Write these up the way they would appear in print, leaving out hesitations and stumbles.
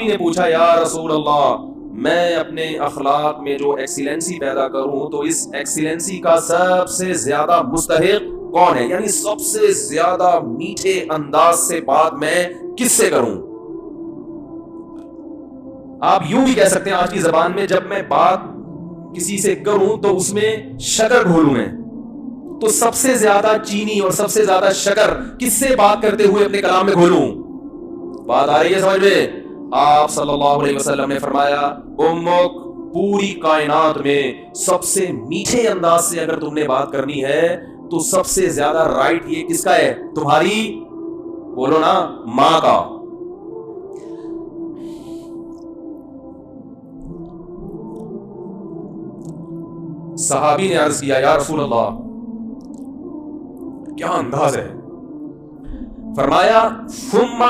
نے پوچھا یا رسول اللہ میں اپنے اخلاق میں جو ایکسیلنسی پیدا کروں تو اس ایکسیلنسی کا سب سے زیادہ مستحق کون ہے، یعنی سب سے زیادہ میٹھے انداز سے بات میں کس سے کروں؟ آپ یوں بھی کہہ سکتے ہیں آج کی زبان میں، جب میں بات کسی سے کروں تو اس میں شکر گھولوں میں، تو سب سے زیادہ چینی اور سب سے زیادہ شکر کس سے بات کرتے ہوئے اپنے کلام میں گھولوں؟ بات آ رہی ہے سمجھ میں؟ آپ صلی اللہ علیہ وسلم نے فرمایا امک، پوری کائنات میں سب سے میٹھے انداز سے اگر تم نے بات کرنی ہے تو سب سے زیادہ رائٹ یہ کس کا ہے؟ تمہاری، بولو نا، ماں کا۔ صحابی نے عرض کیا یا رسول اللہ کیا انداز ہے؟ فرمایا ثم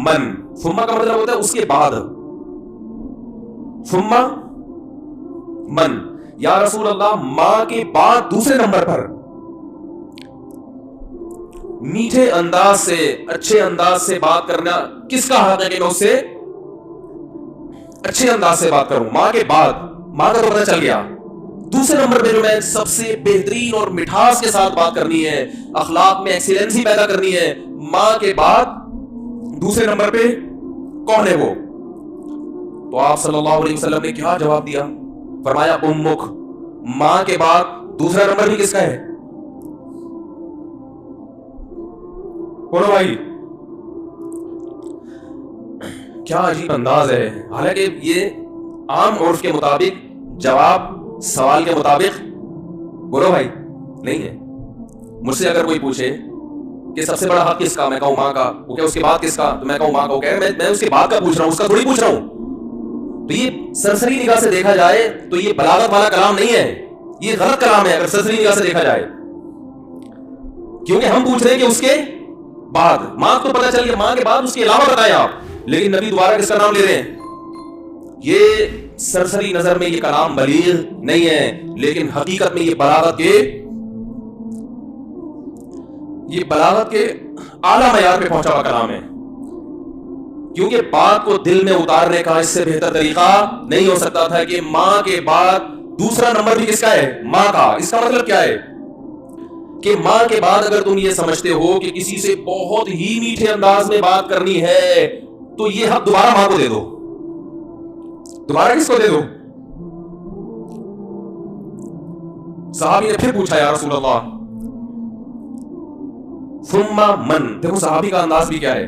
من، ثم کا مطلب ہوتا ہے اس کے بعد، ثم من، یا رسول اللہ ماں کے بعد دوسرے نمبر پر میٹھے انداز سے، اچھے انداز سے بات کرنا کس کا حق ہے کہ میں اس سے اچھے انداز سے بات کروں؟ ماں کے بعد، ماں کا تو پتہ چل گیا، دوسرے نمبر پہ جو میں سب سے بہترین اور مٹھاس کے ساتھ بات کرنی ہے، اخلاق میں ایکسیلنسی پیدا کرنی ہے، ماں کے بعد دوسرے نمبر پہ کون ہے وہ؟ تو آپ صلی اللہ علیہ وسلم نے کیا جواب دیا؟ فرمایا امک، ماں کے بعد دوسرا نمبر بھی کس کا ہے؟ بولو بھائی، کیا عجیب انداز ہے۔ حالانکہ یہ عام عرف کے مطابق جواب سوال کے مطابق، بولو بھائی، نہیں ہے۔ مجھ سے اگر کوئی پوچھے کہ سب سے بڑا حق کس کا، میں کہوں ماں کا، وہ کہ اس کے بعد کس کا، تو میں کہوں ماں کا، وہ کہ میں اس کے بعد کا پوچھ رہا ہوں، اس کا تھوڑی پوچھ رہا ہوں۔ تو یہ سرسری نگاہ سے دیکھا جائے تو یہ بلاغت والا کلام نہیں ہے، یہ غلط کلام ہے اگر سرسری نگاہ سے دیکھا جائے، کیونکہ ہم پوچھ رہے ہیں کہ اس کے بعد، ماں کو پتہ چل گیا، ماں کے بعد اس کے علاوہ بتائیں آپ، لیکن نبی دوبارہ کس کا نام لے رہے ہیں؟ یہ سرسری نظر میں یہ کلام بلیغ نہیں ہے، لیکن حقیقت میں یہ بلاغت کے اعلیٰ معیار پہ پہنچا ہوا کلام ہے، کیونکہ بات کو دل میں اتارنے کا اس سے بہتر طریقہ نہیں ہو سکتا تھا کہ ماں کے بعد دوسرا نمبر بھی کس کا ہے؟ ماں کا۔ اس کا مطلب کیا ہے کہ ماں کے بعد اگر تم یہ سمجھتے ہو کہ کسی سے بہت ہی میٹھے انداز میں بات کرنی ہے تو یہ حق دوبارہ ماں کو دے دو۔ دوبارہ کس کو دے دو؟ صحابی نے پھر پوچھا یا رسول اللہ ثم من، دیکھو صحابی کا انداز بھی کیا ہے،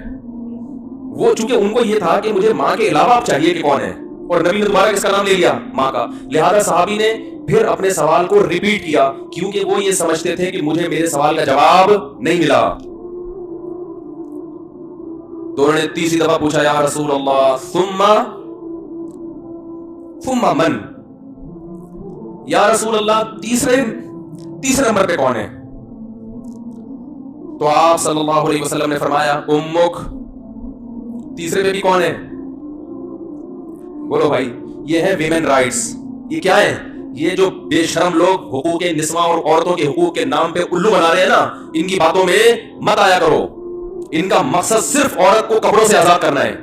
وہ چونکہ ان کو یہ تھا کہ مجھے ماں کے علاوہ آپ چاہیے کہ کون ہے، اور نبی نے دوبارہ کس کا نام لے لیا؟ ماں کا۔ لہذا صحابی نے پھر اپنے سوال کو ریپیٹ کیا، کیونکہ وہ یہ سمجھتے تھے کہ مجھے میرے سوال کا جواب نہیں ملا۔ تو انہوں نے تیسری دفعہ پوچھا یا رسول اللہ ثم من، یا رسول اللہ تیسرے نمبر پہ کون ہے؟ تو آپ صلی اللہ علیہ وسلم نے فرمایا امک، تیسرے پہ بھی کون ہے؟ بولو بھائی، یہ ہے ویمن رائٹس۔ یہ کیا ہے؟ یہ جو بے شرم لوگ حقوق نسواں اور عورتوں کے حقوق کے نام پہ الو بنا رہے ہیں نا، ان کی باتوں میں مت آیا کرو۔ ان کا مقصد صرف عورت کو کپڑوں سے آزاد کرنا ہے،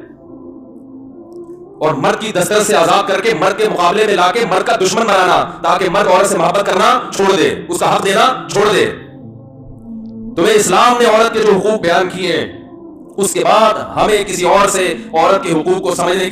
اور مرد کی دسترس سے آزاد کر کے مرد کے مقابلے میں لا کے مرد کا دشمن بنانا، تاکہ مرد عورت سے محبت کرنا چھوڑ دے، اس کا حق دینا چھوڑ دے۔ تمہیں اسلام نے عورت کے جو حقوق بیان کیے ہیں، اس کے بعد ہمیں کسی اور سے عورت کے حقوق کو سمجھنے کی